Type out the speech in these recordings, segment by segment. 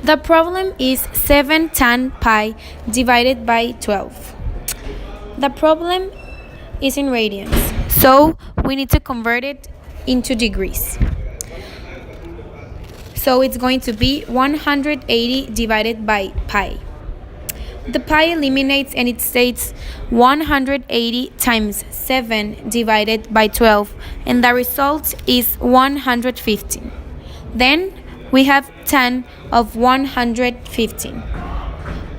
The problem is 7 tan pi divided by 12. The problem is in radians, so we need to convert it into degrees. So it's going to be 180 divided by pi. The pi eliminates and it stays 180 times 7 divided by 12, and the result is 115. Then we have 10 of 115.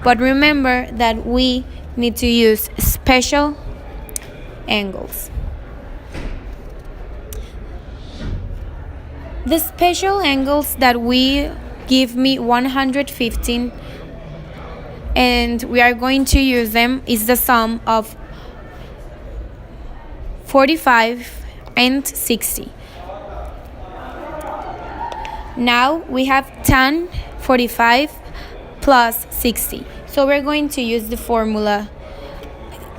But remember that we need to use special angles. The special angles that we give me 115, and we are going to use them, is the sum of 45 and 60. Now we have tan 45 plus 60. So we're going to use the formula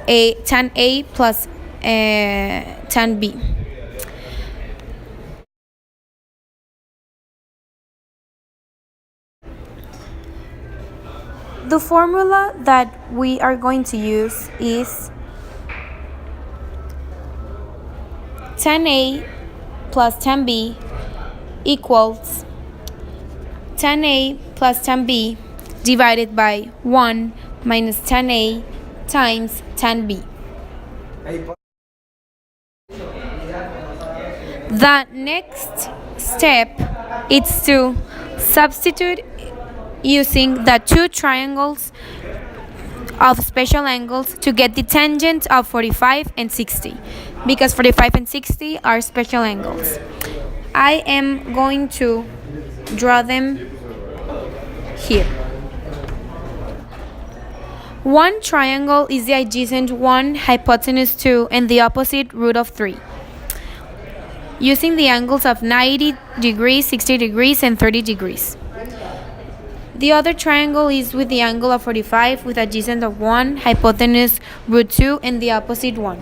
tan A plus tan B. The formula that we are going to use is tan A plus tan B equals tan A plus tan B divided by 1 minus tan A times tan B. The next step is to substitute using the two triangles of special angles to get the tangent of 45 and 60, because 45 and 60 are special angles. I am going to draw them here. One triangle is the adjacent 1, hypotenuse 2, and the opposite root of 3, using the angles of 90 degrees, 60 degrees, and 30 degrees. The other triangle is with the angle of 45 with adjacent of 1, hypotenuse root 2, and the opposite 1.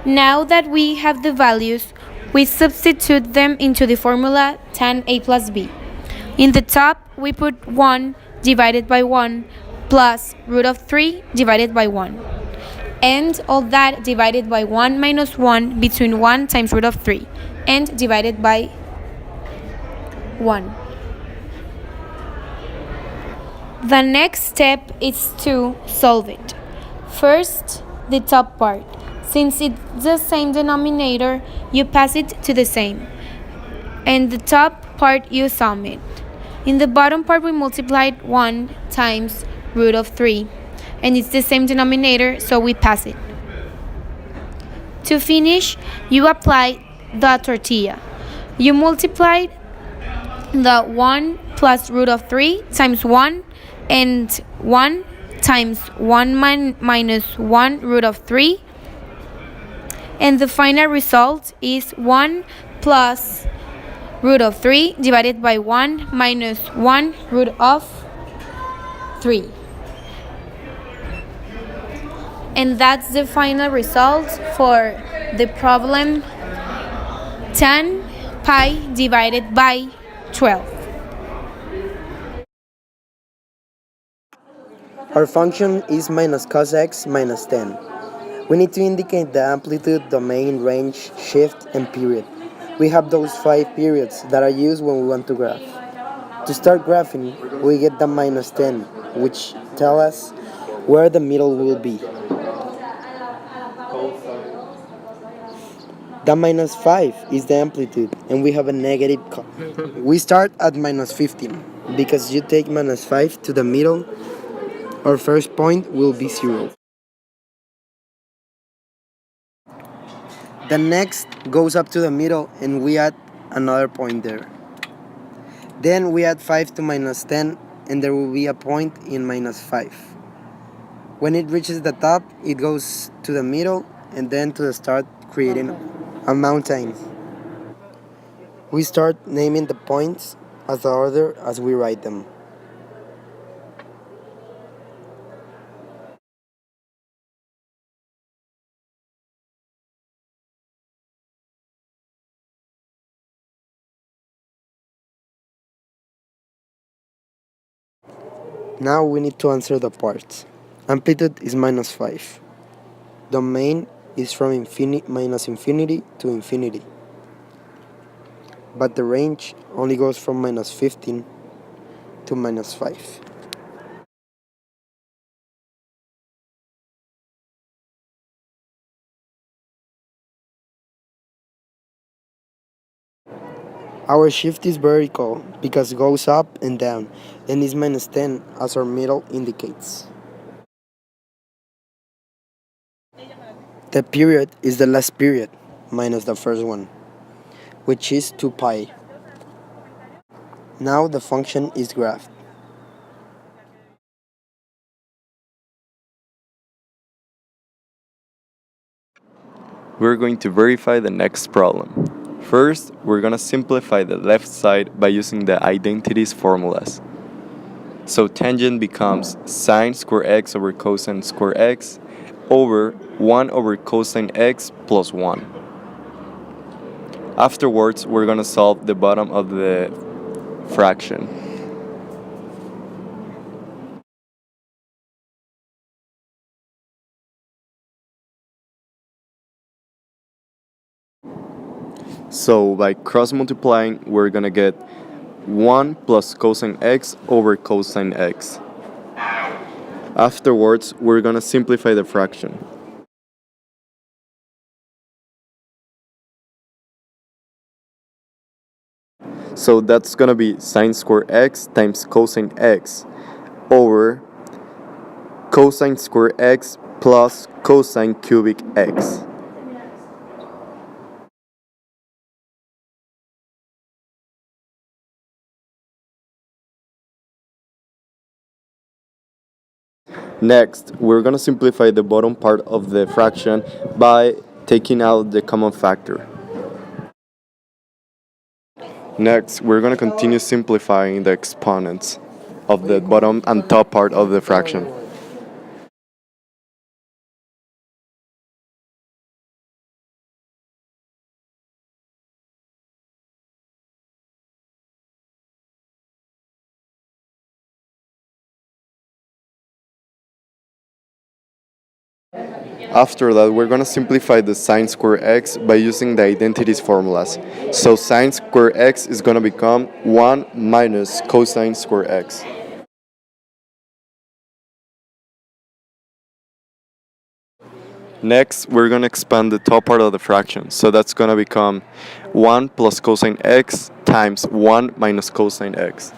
Now that we have the values, we substitute them into the formula tan A plus B. In the top, we put 1 divided by 1 plus root of 3 divided by 1. And all that divided by 1 minus 1 between 1 times root of 3 and divided by 1. The next step is to solve it. First, the top part. Since it's the same denominator, you pass it to the same. And the top part, you sum it. In the bottom part, we multiplied 1 times root of 3. And it's the same denominator, so we pass it. To finish, you apply the tortilla. You multiply the 1 plus root of 3 times 1 and 1 times 1 minus 1 root of 3. And the final result is 1 plus root of 3 divided by 1 minus 1 root of 3. And that's the final result for the problem tan pi divided by 12. Our function is minus cos x minus 10. We need to indicate the amplitude, domain, range, shift, and period. We have those 5 periods that are used when we want to graph. To start graphing, we get the minus 10, which tell us where the middle will be. The minus 5 is the amplitude, and we have a negative we start at minus 15, because you take minus 5 to the middle, our first point will be 0. The next goes up to the middle, and we add another point there. Then we add 5 to minus 10, and there will be a point in minus 5. When it reaches the top, it goes to the middle, and then to the start, creating a mountain. We start naming the points as the order as we write them. Now we need to answer the parts. Amplitude is minus 5. Domain is from minus infinity to infinity. But the range only goes from minus 15 to minus 5. Our shift is vertical because it goes up and down, and is minus 10 as our middle indicates. The period is the last period minus the first one, which is 2 pi. Now the function is graphed. We're going to verify the next problem. First, we're going to simplify the left side by using the identities formulas. So tangent becomes sine square x over cosine square x over 1 over cosine x plus 1. Afterwards, we're going to solve the bottom of the fraction. So by cross multiplying, we're going to get 1 plus cosine x over cosine x. Afterwards, we're going to simplify the fraction. So that's going to be sine square x times cosine x over cosine square x plus cosine cubic x. Next, we're going to simplify the bottom part of the fraction by taking out the common factor. Next, we're going to continue simplifying the exponents of the bottom and top part of the fraction. After that, we're going to simplify the sine square x by using the identities formulas. So sine square x is going to become 1 minus cosine square x. Next, we're going to expand the top part of the fraction. So that's going to become 1 plus cosine x times 1 minus cosine x.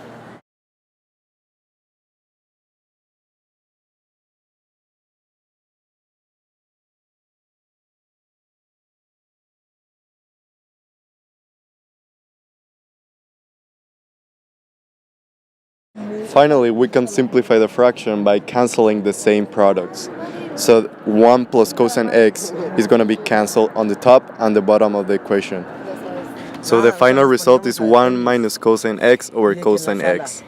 Finally, we can simplify the fraction by canceling the same products. So 1 plus cosine x is going to be cancelled on the top and the bottom of the equation. So the final result is 1 minus cosine x over cosine x.